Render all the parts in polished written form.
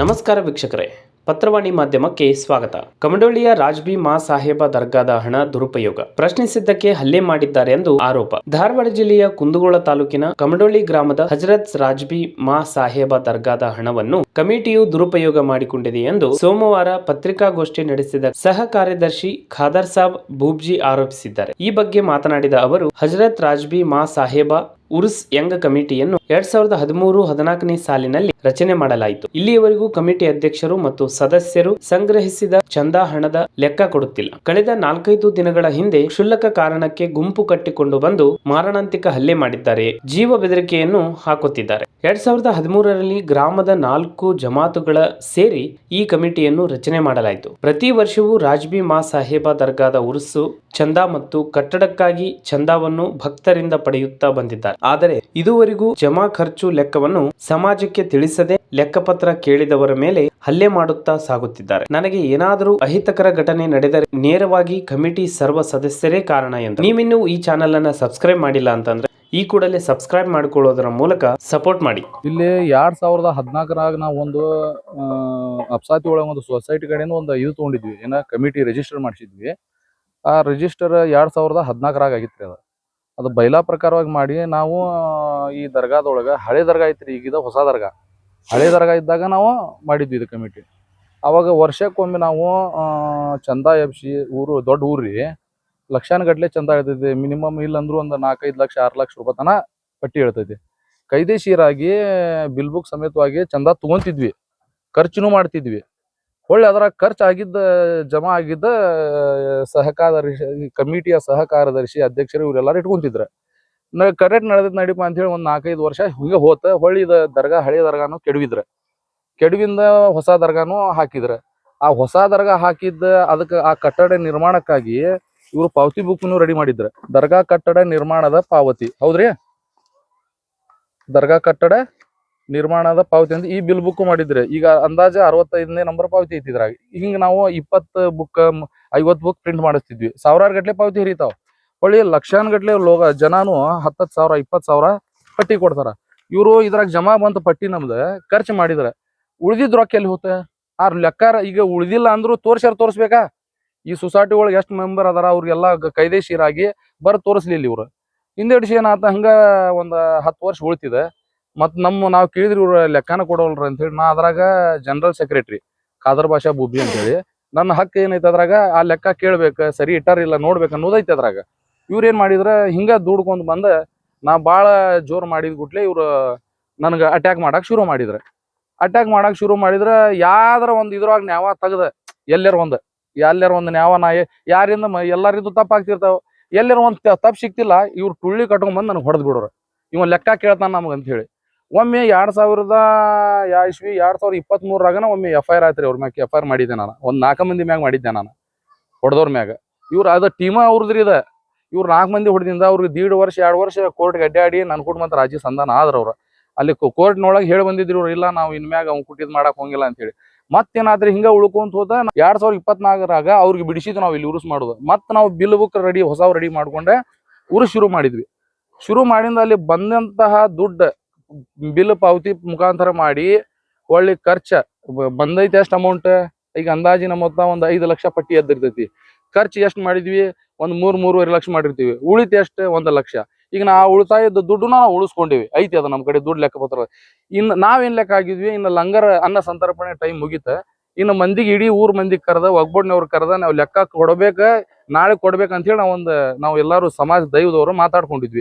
ನಮಸ್ಕಾರ ವೀಕ್ಷಕರೇ, ಪತ್ರವಾಣಿ ಮಾಧ್ಯಮಕ್ಕೆ ಸ್ವಾಗತ. ಕಮಡೊಳ್ಳಿಯ ರಾಜ್ಬಿ ಮಾ ಸಾಹೇಬ ದರ್ಗಾದ ಹಣ ದುರುಪಯೋಗ, ಪ್ರಶ್ನಿಸಿದ್ದಕ್ಕೆ ಹಲ್ಲೆ ಮಾಡಿದ್ದಾರೆ ಎಂದು ಆರೋಪ. ಧಾರವಾಡ ಜಿಲ್ಲೆಯ ಕುಂದಗೋಳ ತಾಲೂಕಿನ ಕಮಡೊಳ್ಳಿ ಗ್ರಾಮದ ಹಜರತ್ ರಾಜ್ಬಿ ಮಾ ಸಾಹೇಬ ದರ್ಗಾದ ಹಣವನ್ನು ಕಮಿಟಿಯು ದುರುಪಯೋಗ ಮಾಡಿಕೊಂಡಿದೆ ಎಂದು ಸೋಮವಾರ ಪತ್ರಿಕಾಗೋಷ್ಠಿ ನಡೆಸಿದ ಸಹ ಕಾರ್ಯದರ್ಶಿ ಖಾದರ್ ಸಾಬ್ ಬೂಬ್ಜಿ ಆರೋಪಿಸಿದ್ದಾರೆ. ಈ ಬಗ್ಗೆ ಮಾತನಾಡಿದ ಅವರು, ಹಜರತ್ ರಾಜ್ಬಿ ಮಾ ಸಾಹೇಬ ಉರ್ಸ್ ಯಂಗ್ ಕಮಿಟಿಯನ್ನು 2013-14ನೇ ಸಾಲಿನಲ್ಲಿ ರಚನೆ ಮಾಡಲಾಯಿತು. ಇಲ್ಲಿಯವರೆಗೂ ಕಮಿಟಿ ಅಧ್ಯಕ್ಷರು ಮತ್ತು ಸದಸ್ಯರು ಸಂಗ್ರಹಿಸಿದ ಚಂದಾ ಹಣದ ಲೆಕ್ಕ ಕೊಡುತ್ತಿಲ್ಲ. ಕಳೆದ 4-5 ದಿನಗಳ ಹಿಂದೆ ಕ್ಷುಲ್ಲಕ ಕಾರಣಕ್ಕೆ ಗುಂಪು ಕಟ್ಟಿಕೊಂಡು ಬಂದು ಮಾರಣಾಂತಿಕ ಹಲ್ಲೆ ಮಾಡಿದ್ದಾರೆ, ಜೀವ ಬೆದರಿಕೆಯನ್ನು ಹಾಕುತ್ತಿದ್ದಾರೆ. 2013ರಲ್ಲಿ ಗ್ರಾಮದ 4 ಜಮಾತುಗಳ ಸೇರಿ ಈ ಕಮಿಟಿಯನ್ನು ರಚನೆ ಮಾಡಲಾಯಿತು. ಪ್ರತಿ ವರ್ಷವೂ ರಾಜ್ಬಿ ಮಾ ಸಾಹೇಬ ದರ್ಗಾದ ಉರುಸು ಚಂದಾ ಮತ್ತು ಕಟ್ಟಡಕ್ಕಾಗಿ ಚಂದಾವನ್ನು ಭಕ್ತರಿಂದ ಪಡೆಯುತ್ತಾ ಬಂದಿದ್ದಾರೆ. ಆದರೆ ಇದುವರೆಗೂ ಜಮಾ ಖರ್ಚು ಲೆಕ್ಕವನ್ನು ಸಮಾಜಕ್ಕೆ ತಿಳಿಸದೆ ಲೆಕ್ಕಪತ್ರ ಕೇಳಿದವರ ಮೇಲೆ ಹಲ್ಲೆ ಮಾಡುತ್ತಾ ಸಾಗುತ್ತಿದ್ದಾರೆ. ನನಗೆ ಏನಾದರೂ ಅಹಿತಕರ ಘಟನೆ ನಡೆದರೆ ನೇರವಾಗಿ ಕಮಿಟಿ ಸರ್ವ ಸದಸ್ಯರೇ ಕಾರಣ ಎಂದು. ನೀವಿನ್ನೂ ಈ ಚಾನೆಲ್ ಅನ್ನ ಸಬ್ಸ್ಕ್ರೈಬ್ ಮಾಡಿಲ್ಲ ಅಂತಂದ್ರೆ ಈ ಕೂಡಲೇ ಸಬ್ಸ್ಕ್ರೈಬ್ ಮಾಡಿಕೊಳ್ಳೋದರ ಮೂಲಕ ಸಪೋರ್ಟ್ ಮಾಡಿ. ಇಲ್ಲಿ 2014ರಾಗ ನಾವು ಒಂದು ಅಪ್ಸಾತಿ ಒಳಗೆ ಒಂದು ಸೊಸೈಟಿ ಕಡೆಯಿಂದ ಒಂದು ಇದು ತೊಗೊಂಡಿದ್ವಿ, ಏನ ಕಮಿಟಿ ರಿಜಿಸ್ಟರ್ ಮಾಡಿಸಿದ್ವಿ. ಆ ರಿಜಿಸ್ಟರ್ 2014ರಾಗ ಆಗಿತ್ತು. ಅದು ಬೈಲಾ ಪ್ರಕಾರವಾಗಿ ಮಾಡಿ ನಾವು ಈ ದರ್ಗಾದೊಳಗೆ ಹಳೆ ದರ್ಗಾ ಐತ್ರಿ, ಈಗಿದ ಹೊಸ ದರ್ಗಾ. ಹಳೆ ದರ್ಗಾ ಇದ್ದಾಗ ನಾವು ಮಾಡಿದ್ವಿ ಇದು ಕಮಿಟಿ. ಅವಾಗ ವರ್ಷಕ್ಕೊಮ್ಮೆ ನಾವು ಚಂದ ಎಬ್ಸಿ ಊರು ದೊಡ್ಡ ಊರ್ರಿ, ಲಕ್ಷಾನುಗಟ್ಲೆ ಚಂದ ಹೇಳ್ತೈತಿ. ಮಿನಿಮಮ್ ಇಲ್ಲಂದ್ರೂ ಒಂದು 4-5 ಲಕ್ಷ 6 ಲಕ್ಷ ರೂಪಾಯಿ ತನ ಪಟ್ಟಿ ಹೇಳ್ತೈತಿ. ಕೈದೇಶೀರಾಗಿ ಬಿಲ್ ಬುಕ್ ಸಮೇತವಾಗಿ ಚಂದ ತಗೊಂತಿದ್ವಿ, ಖರ್ಚುನು ಮಾಡ್ತಿದ್ವಿ. ಹೊಳ್ಳಿ ಅದರ ಖರ್ಚಾಗಿದ್ದ ಜಮಾ ಆಗಿದ್ದ ಸಹಕಾರದರ್ಶಿ ಕಮಿಟಿಯ ಸಹಕಾರದರ್ಶಿ ಅಧ್ಯಕ್ಷರು ಇವರೆಲ್ಲರೂ ಇಟ್ಕೊಂತಿದ್ರು. ಕರೆಕ್ಟ್ ನಡೆದೈತೆ ನಡಿಪ ಅಂತ ಹೇಳಿ ಒಂದು 4-5 ವರ್ಷ ಹಿಂಗೆ ಹೋತ. ಹೊಳ್ಳಿ ಇದ ದರ್ಗಾ ಹಳೆ ದರ್ಗಾನು ಕೆಡವಿಂದ ಹೊಸ ದರ್ಗಾನು ಹಾಕಿದ್ರ. ಆ ಹೊಸ ದರ್ಗಾ ಹಾಕಿದ್ದ ಅದಕ್ಕೆ ಆ ಕಟ್ಟಡ ನಿರ್ಮಾಣಕ್ಕಾಗಿ ಇವರು ಪಾವತಿ ಬುಕ್ನು ರೆಡಿ ಮಾಡಿದ್ರ. ದರ್ಗಾ ಕಟ್ಟಡ ನಿರ್ಮಾಣದ ಪಾವತಿ, ಹೌದ್ರಿ, ದರ್ಗಾ ಕಟ್ಟಡ ನಿರ್ಮಾಣದ ಪಾವತಿ ಅಂತ ಈ ಬಿಲ್ ಬುಕ್ ಮಾಡಿದ್ರೆ. ಈಗ ಅಂದಾಜ 65ನೇ ನಂಬರ್ ಪಾವತಿ ಐತಿದ್ರಾಗ. ಹಿಂಗ ನಾವು 20 ಬುಕ್ 50 ಬುಕ್ ಪ್ರಿಂಟ್ ಮಾಡಿಸ್ತಿದ್ವಿ. ಸಾವಿರಾರು ಗಟ್ಲೆ ಪಾವತಿ ಹರಿತಾವ. ಹೊಳ್ಳಿ ಲಕ್ಷಾನುಗಟ್ಲೆ ಜನಾನು 10,000 20,000 ಪಟ್ಟಿ ಕೊಡ್ತಾರ. ಇವರು ಇದ್ರಾಗ ಜಮಾ ಬಂತ ಪಟ್ಟಿ ನಮ್ದು ಖರ್ಚು ಮಾಡಿದ್ರ. ಉಳಿದಿದ್ ರೊಕ್ಕ ಎಲ್ಲಿ ಹೋತ? ಆ ಲೆಕ್ಕಾರ ಈಗ ಉಳಿದಿಲ್ಲ ಅಂದ್ರು ತೋರ್ಸ್ಬೇಕಾ? ಈ ಸೊಸೈಟಿ ಒಳಗೆ ಎಷ್ಟು ಮೆಂಬರ್ ಅದಾರ ಅವ್ರಿಗೆಲ್ಲ ಕೈದೇಶೀರಾಗಿ ತೋರಿಸ್ಲಿಲ್ಲ ಇವ್ರು. ಹಿಂದೆಡ್ಸಿ ಏನಾತ, ಹಂಗ ಒಂದ್ 10 ವರ್ಷ ಉಳಿತಿದೆ. ಮತ್ ನಾವು ಕೇಳಿದ್ರಿ ಇವ್ರ ಲೆಕ್ಕನ ಕೊಡೋಲ್ರ ಅಂತ ಹೇಳಿ ನಾ ಅದ್ರಾಗ ಜನರಲ್ ಸೆಕ್ರೆಟರಿ ಖಾದರ್ ಬಾಷಾ ಬೂಬಿ ಅಂತ ಹೇಳಿ ನನ್ನ ಹಕ್ಕು ಏನೈತೆ ಅದ್ರಾಗ ಆ ಲೆಕ್ಕ ಕೇಳ್ಬೇಕ, ಸರಿ ಇಟ್ಟಾರಿಲ್ಲ ನೋಡ್ಬೇಕು ಅನ್ನೋದೈತೆ ಅದ್ರಾಗ. ಇವ್ರ ಏನ್ ಮಾಡಿದ್ರ, ಹಿಂಗ ದುಡ್ಕೊಂಡ್ ಬಂದ ನಾ ಬಾಳ ಜೋರ್ ಮಾಡಿದ್ ಗುಟ್ಲೆ ಇವ್ರು ನನ್ಗ ಅಟ್ಯಾಕ್ ಮಾಡಕ್ ಶುರು ಮಾಡಿದ್ರ ಯಾವ್ದಾರ ಒಂದ್ ಇದ್ರೊಳಗ ನ್ಯಾವ ತೆಗ್ದ ಎಲ್ಲರ ಒಂದ್ ನ್ಯಾವ ನಾ ಯಾರಿಂದ ಎಲ್ಲಾರಿಂದು ತಪ್ಪಾಗ್ತಿರ್ತಾವ. ಎಲ್ಲರ ಒಂದ್ ತಪ್ಪು ಸಿಕ್ತಿಲ್ಲ, ಇವ್ರು ಟುಳ್ಳಿ ಕಟ್ಕೊಂಡ್ ಬಂದ್ ನನಗೆ ಹೊಡೆದ್ ಬಿಡೋರು. ಇವ ಲೆಕ್ಕ ಕೇಳ್ತಾನ ನಮಗ ಅಂತ ಹೇಳಿ. ಒಮ್ಮೆ 2023ರಾಗನ ಒಮ್ಮೆ FIR ಆಯ್ತ್ರಿ. ಅವ್ರ ಮ್ಯಾಗ FIR ಮಾಡಿದ್ದೆ ನಾನು. ಒಂದ್ 4 ಮಂದಿ ಮ್ಯಾಗ ಮಾಡಿದ್ದೆ ನಾನು, ಹೊಡೆದವ್ರ ಮ್ಯಾಗ. ಇವ್ರು ಅದ ಟೀಮ ಅವ್ರದ್ರಿ ಇದ. ಇವ್ರು 4 ಮಂದಿ ಹೊಡೆದಿಂದ ಅವ್ರಿಗೆ 1.5 ವರ್ಷ 2 ವರ್ಷ ಕೋರ್ಟ್ಗೆ ಅಡ್ಡಾಡಿ ನನ್ ಕೂಡ ಮತ್ತೆ ರಾಜಿ ಸಂಧಾನ ಆದ್ರ ಅವ್ರ. ಅಲ್ಲಿ ಕೋರ್ಟ್ನೊಳಗೆ ಹೇಳಿ ಬಂದಿದ್ರು ಇವ್ರು, ಇಲ್ಲ ನಾವು ಇನ್ಮ್ಯಾಗ ಅವ್ನು ಕುಟ್ಟಿದ್ ಮಾಡಕ್ ಹೋಗಿಲ್ಲ ಅಂತ ಹೇಳಿ. ಮತ್ತೇನಾದ್ರಿ ಹಿಂಗ ಉಳ್ಕೊಂತ ಹೋದ. 2024ರಾಗ ಅವ್ರಿಗೆ ಬಿಡಿಸಿದ್ ನಾವು ಇಲ್ಲಿ ಉರುಸ್ ಮಾಡೋದು. ಮತ್ ನಾವು ಬಿಲ್ ಬುಕ್ ಹೊಸ ರೆಡಿ ಮಾಡ್ಕೊಂಡೆ ಉರುಸ್ ಶುರು ಮಾಡಿಂದ ಅಲ್ಲಿ ಬಂದಂತಹ ದುಡ್ಡು ಬಿಲ್ ಪಾವತಿ ಮುಖಾಂತರ ಮಾಡಿ ಒಳ್ಳೆ ಖರ್ಚ ಬಂದೈತಿ. ಎಷ್ಟು ಅಮೌಂಟ್? ಈಗ ಅಂದಾಜಿನ ಮೊತ್ತ ಒಂದು 5 ಲಕ್ಷ ಪಟ್ಟಿ ಎದ್ದಿರ್ತೈತಿ. ಖರ್ಚು ಎಷ್ಟು ಮಾಡಿದ್ವಿ? ಒಂದು 3-3.5 ಲಕ್ಷ ಮಾಡಿರ್ತೀವಿ. ಉಳಿತು ಎಷ್ಟು? 1 ಲಕ್ಷ. ಈಗ ನಾವು ಉಳಿತಾಯದ ದುಡ್ಡು ನಾವು ಉಳಿಸ್ಕೊಂಡಿವಿ, ಐತಿ ಅದ ನಮ್ಮ ಕಡೆ ದುಡ್ಡು ಲೆಕ್ಕಪತ್ರ. ಇನ್ನು ನಾವೇನ್ ಲೆಕ್ಕ ಆಗಿದ್ವಿ, ಇನ್ನು ಲಂಗರ್ ಅನ್ನ ಸಂತರ್ಪಣೆ ಟೈಮ್ ಮುಗಿತ. ಇನ್ನು ಮಂದಿಗೆ ಇಡೀ ಊರ್ ಮಂದಿಗೆ ಕರೆದ, ಒಗ್ಗೂಡ್ನವ್ರು ಕರೆದ, ನಾವು ಲೆಕ್ಕ ಕೊಡ್ಬೇಕ, ನಾಳೆ ಕೊಡ್ಬೇಕಂತ ಹೇಳಿ ನಾವು ಎಲ್ಲಾರು ಸಮಾಜ ದೈವದವರು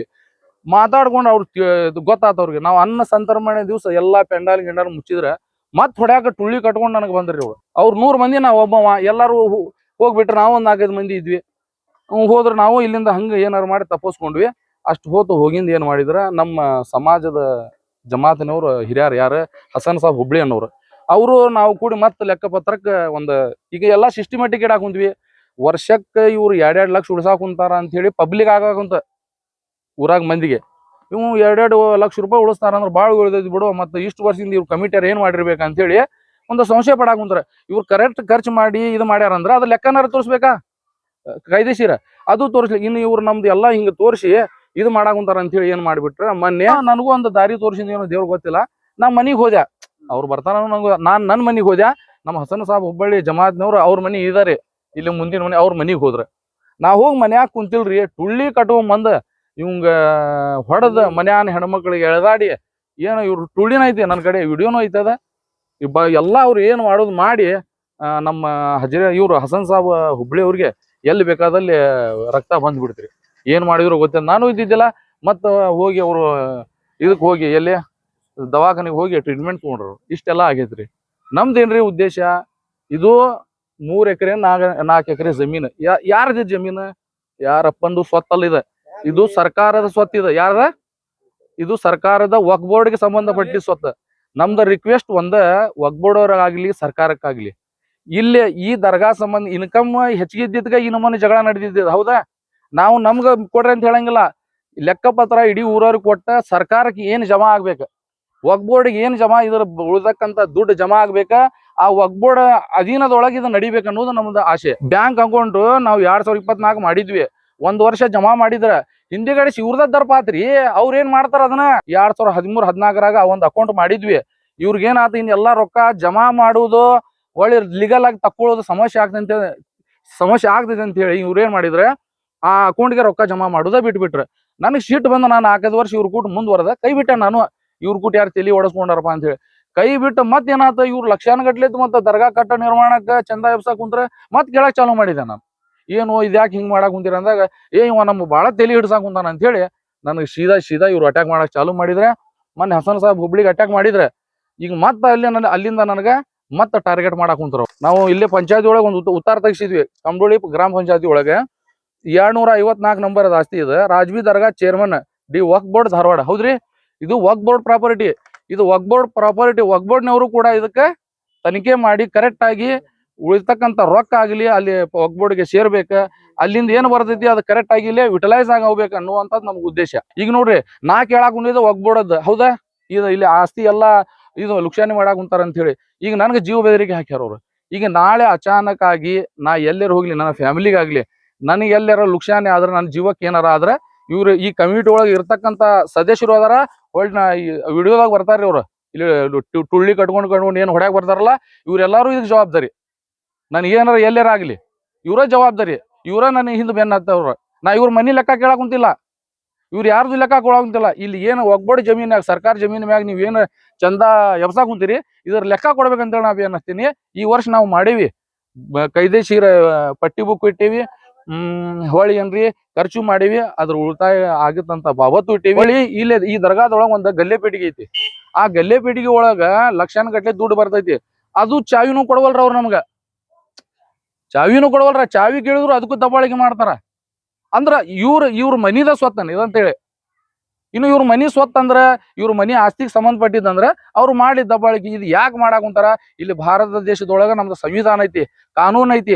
ಮಾತಾಡ್ಕೊಂಡು ಅವ್ರು ಗೊತ್ತಾತವ್ರಿಗೆ. ನಾವು ಅನ್ನ ಸಂತರ್ಪಣೆ ದಿವಸ ಎಲ್ಲಾ ಪೆಂಡಾಲ್ ಗಿಂಡಾಲ್ ಮುಚ್ಚಿದ್ರೆ ಮತ್ ಹೊಡ್ಯಾಕ ಟುಳ್ಳಿ ಕಟ್ಕೊಂಡು ನನಗೆ ಬಂದ್ರಿ ಅವ್ರು 100 ಮಂದಿ, ನಾವು ಒಬ್ಬವ. ಎಲ್ಲಾರು ಹೋಗ್ಬಿಟ್ರೆ ನಾವು ಒಂದು 4-5 ಮಂದಿ ಇದ್ವಿ. ಹೋದ್ರೆ ನಾವು ಇಲ್ಲಿಂದ ಹಂಗ ಏನಾರು ಮಾಡಿ ತಪ್ಪಿಸ್ಕೊಂಡ್ವಿ. ಅಷ್ಟು ಹೋಗಿಂದ ಏನ್ ಮಾಡಿದ್ರ, ನಮ್ಮ ಸಮಾಜದ ಜಮಾತಿನವ್ರು ಹಿರಿಯರು ಯಾರು ಹಸನ್ ಸಾಬ್ ಹುಬ್ಳಿ ಅನ್ನೋರು, ಅವರು ನಾವು ಕೂಡಿ ಮತ್ತೆ ಲೆಕ್ಕಪತ್ರಕ್ಕೆ ಈಗ ಎಲ್ಲಾ ಸಿಸ್ಟಮೆಟಿಕ್ ಇಡಾಕ್ ಕುಂತ್ವಿ. ವರ್ಷಕ್ಕೆ ಇವ್ರು 2-2 ಲಕ್ಷ ಉಳ್ಸಾಕ್ ಕುಂತಾರ ಅಂತ ಹೇಳಿ ಪಬ್ಲಿಕ್ ಆಗಾಕುಂತ ಊರಾಗ ಮಂದಿಗೆ. ಇವು 2-2 ಲಕ್ಷ ರೂಪಾಯಿ ಉಳಿಸ್ತಾರ ಅಂದ್ರೆ ಭಾಳ ಉಳಿದೈತಿ ಬಿಡು. ಮತ್ತೆ ಇಷ್ಟು ವರ್ಷದಿಂದ ಇವ್ರು ಕಮಿಟಿಯರ್ ಏನ್ ಮಾಡಿರ್ಬೇಕಂತ ಹೇಳಿ ಒಂದು ಸಂಶಯ ಪಡಾಕ್ ಕುಂತಾರ. ಇವ್ರು ಕರೆಕ್ಟ್ ಖರ್ಚು ಮಾಡಿ ಇದು ಮಾಡ್ಯಾರಂದ್ರ ಅದ್ರ ಲೆಕ್ಕನಾರ ತೋರಿಸ್ಬೇಕಾ ಕಾಯ್ದೆಶೀರ? ಅದು ತೋರಿಸ್ಲಿ. ಇನ್ನು ಇವ್ರು ನಮ್ದು ಎಲ್ಲಾ ಹಿಂಗ ತೋರಿಸಿ ಇದು ಮಾಡಾಕ್ ಕುಂತಾರ ಅಂತ ಹೇಳಿ ಏನ್ ಮಾಡ್ಬಿಟ್ರ, ಮೊನ್ನೆ ನನಗೂ ಒಂದು ದಾರಿ ತೋರಿಸಿದ ಏನೋ ದೇವ್ರ ಗೊತ್ತಿಲ್ಲ. ನಾ ಮನಿಗ್ ಹೋದೆ, ಅವ್ರು ಬರ್ತಾರ ನಂಗೆ ನನ್ನ ಮನೆಗೆ ಹೋದ್ಯಾ, ನಮ್ಮ ಹಸನ್ ಸಾಬ್ ಹುಬ್ಬಳ್ಳಿ ಜಮಾತ್ನವ್ರು ಅವ್ರ ಮನೆ ಇದಾರೆ ಇಲ್ಲಿ ಮುಂದಿನ ಮನೆ, ಅವ್ರ ಮನೆಗೆ ಹೋದ್ರ ನಾ ಹೋಗಿ ಮನ್ಯಾಗ ಕುಂತಿಲ್ರಿ, ಟುಳ್ಳಿ ಕಟ್ಕೊಂಡ್ ಇವಂಗ ಹೊಡೆದ ಮನ್ಯಾನ ಹೆಣ್ಮಕ್ಳಿಗೆ ಎಳೆದಾಡಿ ಏನು ಇವ್ರು ಟುಳ್ಳಿನ ಐತಿ, ನನ್ನ ಕಡೆ ವಿಡಿಯೋನು ಐತದ ಎಲ್ಲ ಅವ್ರು ಏನು ಮಾಡೋದು ಮಾಡಿ ನಮ್ಮ ಇವ್ರು ಹಸನ್ ಸಾಬ್ ಹುಬ್ಳಿ ಅವ್ರಿಗೆ ಎಲ್ಲಿ ಬೇಕಾದಲ್ಲಿ ರಕ್ತ ಬಂದ್ಬಿಡ್ತ್ರಿ. ಏನ್ ಮಾಡಿದ್ರು ಗೊತ್ತಿಲ್ಲ, ನಾನು ಇದ್ದಿದ್ದಿಲ್ಲ. ಮತ್ತ ಹೋಗಿ ಅವರು ಇದಕ್ ಹೋಗಿ ಎಲ್ಲಿ ದವಾಖಾನಿಗೆ ಹೋಗಿ ಟ್ರೀಟ್ಮೆಂಟ್ ತಗೊಂಡ್ರು. ಇಷ್ಟೆಲ್ಲ ಆಗೈತ್ರಿ. ನಮ್ದೇನ್ರಿ ಉದ್ದೇಶ, ಇದು 3 ಎಕರೆ 4 ಎಕರೆ ಜಮೀನು ಯಾರದ ಜಮೀನು? ಯಾರಪ್ಪಂದು ಸ್ವತ್ತಲ್ಲ ಇದೆ, ಇದು ಸರ್ಕಾರದ ಸ್ವತ್ತಿದೆ. ಯಾರದ ಇದು? ಸರ್ಕಾರದ ವಕ್ಫ್ ಬೋರ್ಡ್ಗೆ ಸಂಬಂಧಪಟ್ಟ ಸ್ವತ್ತು. ನಮ್ದ ರಿಕ್ವೆಸ್ಟ್ ಒಂದ, ವಕ್ಫ್ ಬೋರ್ಡ್ ಅವ್ರಾಗ್ಲಿ ಸರ್ಕಾರಕ್ಕಾಗ್ಲಿ, ಇಲ್ಲಿ ಈ ದರ್ಗಾ ಸಂಬಂಧ ಇನ್ಕಮ್ ಹೆಚ್ಚಿಗೆ ಇದ್ದಿದ್ಗ ಈ ನಮ್ಮನೆ ಜಗಳ ನಡೆದಿದ್ದ. ಹೌದಾ? ನಾವು ನಮ್ಗ ಕೊಡ್ರಿ ಅಂತ ಹೇಳಂಗಿಲ್ಲ. ಲೆಕ್ಕ ಪತ್ರ ಇಡೀ ಊರವ್ರಿಗೆ ಕೊಟ್ಟ ಸರ್ಕಾರಕ್ಕೆ ಏನ್ ಜಮಾ ಆಗ್ಬೇಕು, ವಕ್ಫ್ ಬೋರ್ಡ್ಗೆ ಏನ್ ಜಮಾ ಇದ್ರ ಉಳ್ದಕ್ಕಂತ ದುಡ್ಡು ಜಮಾ ಆಗ್ಬೇಕ, ಆ ವಕ್ಫ್ ಬೋರ್ಡ್ ಅಧೀನದೊಳಗೆ ಇದು ನಡಿಬೇಕು ಅನ್ನೋದು ನಮ್ದು ಆಸೆ. ಬ್ಯಾಂಕ್ ಅಕೌಂಟ್ ನಾವು 2024 ಮಾಡಿದ್ವಿ, 1 ವರ್ಷ ಜಮಾ ಮಾಡಿದ್ರ ಹಿಂದಿಗಡೆ ಇವ್ರದ ದರ್ಪಾತ್ರಿ. ಅವ್ರ ಏನ್ ಮಾಡ್ತಾರ ಅದನ್ನ 2013-14 ಒಂದ್ ಅಕೌಂಟ್ ಮಾಡಿದ್ವಿ. ಇವ್ರಿಗೇನಾತ ಇನ್ನೆಲ್ಲಾ ರೊಕ್ಕ ಜಮಾ ಮಾಡುವುದು ಒಳ್ಳೆ ಲೀಗಲ್ ಆಗಿ ತಕ್ಕೊಳ್ಳೋದು ಸಮಸ್ಯೆ ಆಗ್ತೈತೆ ಅಂತ ಹೇಳಿ ಇವ್ರೇನ್ ಮಾಡಿದ್ರೆ ಆ ಅಕೌಂಟ್ಗೆ ರೊಕ್ಕ ಜಮಾ ಮಾಡೋದ ಬಿಟ್ಬಿಟ್ರೆ. ನನಗೆ ಶೀಟ್ ಬಂದ, ನಾನು 4 ವರ್ಷ ಇವ್ರ ಕೂಟ ಮುಂದುವರೆದ ಕೈ ಬಿಟ್ಟೆ. ನಾನು ಇವ್ರ ಕೂಟ ಯಾರು ತಲೆ ಓಡಿಸ್ಕೊಂಡಾರಪ್ಪ ಅಂತ ಹೇಳಿ ಕೈ ಬಿಟ್ಟು ಮತ್ತೇನಾತ ಇವ್ರು ಲಕ್ಷಾನುಗಟ್ಲೆ ಮತ್ತೆ ದರ್ಗಾ ಕಟ್ಟ ನಿರ್ಮಾಣಕ್ಕ ಚಂದ ಎಬ್ಸಕ್ ಕುಂತ್ರೆ ಮತ್ ಕೇಳಕ್ ಚಾಲೂ ಮಾಡಿದೆ. ನಾನು ಏನು ಇದ್ಯಾಕೆ ಹಿಂಗ್ ಮಾಡಕ್ ಕುಂತೀರ ಅಂದಾಗ, ಇವ ನಮ್ಮ ಬಾಳ ತಲೆ ಹಿಡ್ಸಾಕ್ ಕುಂತಾನ ಅಂತ ಹೇಳಿ ನನಗೆ ಸೀದಾ ಇವ್ರು ಅಟ್ಯಾಕ್ ಮಾಡಕ್ ಚಾಲೂ ಮಾಡಿದ್ರೆ. ಮೊನ್ನೆ ಹಸನ್ ಸಾಬ್ ಹುಬ್ಳಿಗೆ ಅಟ್ಯಾಕ್ ಮಾಡಿದ್ರೆ, ಈಗ ಮತ್ತೆ ಅಲ್ಲಿಂದ ನನಗೆ ಮತ್ತೆ ಟಾರ್ಗೆಟ್ ಮಾಡಕ್ ಕುಂತಾರ. ನಾವು ಇಲ್ಲಿ ಪಂಚಾಯತಿ ಒಳಗೆ ಒಂದು ಉತ್ತಾರ ತೆಗಿಸಿದ್ವಿ. ಕಂಬಳಿ ಗ್ರಾಮ ಪಂಚಾಯತಿ ಒಳಗೆ 254 ನಂಬರ್ ಅದ ಆಸ್ತಿ ಇದೆ. ರಾಜ್ಬಿ ದರ್ಗಾ ಚೇರ್ಮನ್ ಡಿ ವಕ್ಫ್ ಬೋರ್ಡ್ ಧಾರವಾಡ. ಹೌದ್ರಿ, ಇದು ವಕ್ಫ್ ಬೋರ್ಡ್ ಪ್ರಾಪರ್ಟಿ. ಇದು ವಕ್ಫ್ ಬೋರ್ಡ್ ಪ್ರಾಪರ್ಟಿ. ವಕ್ಫ್ ಬೋರ್ಡ್ನವರು ಕೂಡ ಇದಕ್ಕೆ ತನಿಖೆ ಮಾಡಿ ಕರೆಕ್ಟ್ ಆಗಿ ಉಳಿತಕ್ಕಂತ ರೊಕ್ಕ ಆಗಲಿ ಅಲ್ಲಿ ವಕ್ಫ್ ಬೋರ್ಡ್ಗೆ ಸೇರ್ಬೇಕ, ಅಲ್ಲಿಂದ ಏನ್ ಬರ್ತೈತಿ ಅದು ಕರೆಕ್ಟ್ ಆಗಿ ಇಲ್ಲಿ ಯುಟಿಲೈಸ್ ಆಗಿ ಹೋಗ್ಬೇಕು ಅನ್ನುವಂಥದ್ದು ನಮ್ಗೆ ಉದ್ದೇಶ. ಈಗ ನೋಡ್ರಿ, ನಾ ಕೇಳಾಕ್ ಕುಂದಿದ್ದ ವಕ್ಫ್ ಬೋರ್ಡ್ ಹೌದಾ, ಇದು ಇಲ್ಲಿ ಆಸ್ತಿ ಎಲ್ಲಾ ಇದು ಲುಕ್ಷಾನಿ ಮಾಡಾಕ್ ಕುಂತಾರ ಅಂತ ಹೇಳಿ ಈಗ ನನಗೆ ಜೀವ ಬೆದರಿಕೆ ಹಾಕ್ಯಾರ ಅವ್ರು. ಈಗ ನಾಳೆ ಅಚಾನಕ್ ಆಗಿ ನಾ ಎಲ್ಲರೂ ಹೋಗ್ಲಿ, ನನ್ನ ಫ್ಯಾಮಿಲಿಗಾಗ್ಲಿ ನನಗೆ ಎಲ್ಲಾರ ಲುಕ್ಷಾನಿ ಆದ್ರೆ, ನನ್ನ ಜೀವಕ್ಕೆ ಏನಾರ ಆದ್ರೆ, ಇವ್ರು ಈ ಕಮ್ಯುನಿಟಿ ಒಳಗೆ ಇರ್ತಕ್ಕಂತ ಸದಸ್ಯರು ಅದಾರ ಒಳ್ಳೆ ವಿಡಿಯೋದಾಗ ಬರ್ತಾರ್ರಿ. ಅವ್ರು ಇಲ್ಲಿ ಟುಳ್ಳಿ ಕಟ್ಕೊಂಡು ಏನ್ ಹೊಡ್ಯಾಕ್ ಬರ್ತಾರಲ್ಲ, ಇವ್ರೆಲ್ಲಾರು ಇದಕ್ಕೆ ಜವಾಬ್ದಾರಿ. ನನಗೆ ಏನಾರ ಎಲ್ಲಾರ ಆಗ್ಲಿ ಇವರ ಜವಾಬ್ದಾರಿ. ಇವರ ನನ್ನ ಹಿಂದ್ ಬೆನ್ನ ಹತ್ತವ್ರ. ನಾ ಇವ್ರ ಮನಿ ಲೆಕ್ಕ ಕೇಳಕ್ ಕುಂತಿಲ್ಲ, ಇವ್ರು ಯಾರ್ದು ಲೆಕ್ಕ ಕೊಡಕ್ ಕುಂತಿಲ್ಲ. ಇಲ್ಲಿ ಏನು ವಕ್ಫ್ ಬೋರ್ಡ್ ಜಮೀನ್ಯಾಗ, ಸರ್ಕಾರ ಜಮೀನ್ ಮ್ಯಾಗ ನೀವ್ ಏನ್ ಚಂದ ಎಬ್ಸಾಕ್ ಕುಂತೀರಿ, ಇದ್ರ ಲೆಕ್ಕ ಕೊಡ್ಬೇಕಂತೇಳಿ ನಾವ್ ಏನ್ ಹಚ್ತೀನಿ. ಈ ವರ್ಷ ನಾವು ಮಾಡೀವಿ, ಕೈದೇಶಿರ ಪಟ್ಟಿ ಬುಕ್ ಇಟ್ಟೀವಿ, ಹೊಳಿ ಏನ್ರಿ ಖರ್ಚು ಮಾಡೀವಿ, ಅದ್ರ ಉಳಿತಾಯ ಆಗತ್ತಂತ ಬಾಬತ್ತು ಇಟ್ಟೀವಿ. ಹೊಳಿ ಇಲ್ಲಿ ಈ ದರ್ಗಾದೊಳಗ ಒಂದ್ ಗಲ್ಲೆ ಪೇಟಿಗೆ ಐತಿ. ಆ ಗಲ್ಲೆ ಪೇಟಿಗೆ ಒಳಗ ಲಕ್ಷಾನುಗಟ್ಲೆ ದುಡ್ಡು ಬರ್ತೈತಿ. ಅದು ಚಾವಿನೂ ಕೊಡವಲ್ರ ಅವ್ರು ನಮ್ಗ, ಚಾವಿನೂ ಕೊಡವಲ್ರ. ಚಾವಿ ಕೇಳಿದ್ರು ಅದಕ್ಕೂ ದಬ್ಬಾಳಿಕೆ ಮಾಡ್ತಾರ. ಅಂದ್ರ ಇವ್ರ ಮನಿದ ಸ್ವತ್ತನ್ ಇದಂತೇಳಿ. ಇನ್ನು ಇವ್ರ ಮನಿ ಸ್ವತ್ ಅಂದ್ರ ಇವ್ರ ಮನಿ ಆಸ್ತಿಗೆ ಸಂಬಂಧಪಟ್ಟಿದ್ದಂದ್ರ ಅವ್ರು ಮಾಡಿ ದಬ್ಬಾಳಿಕೆ. ಇದು ಯಾಕೆ ಮಾಡಾಕ್ ಕುಂತಾರ? ಇಲ್ಲಿ ಭಾರತ ದೇಶದೊಳಗ ನಮ್ದು ಸಂವಿಧಾನ ಐತಿ, ಕಾನೂನ್ ಐತಿ.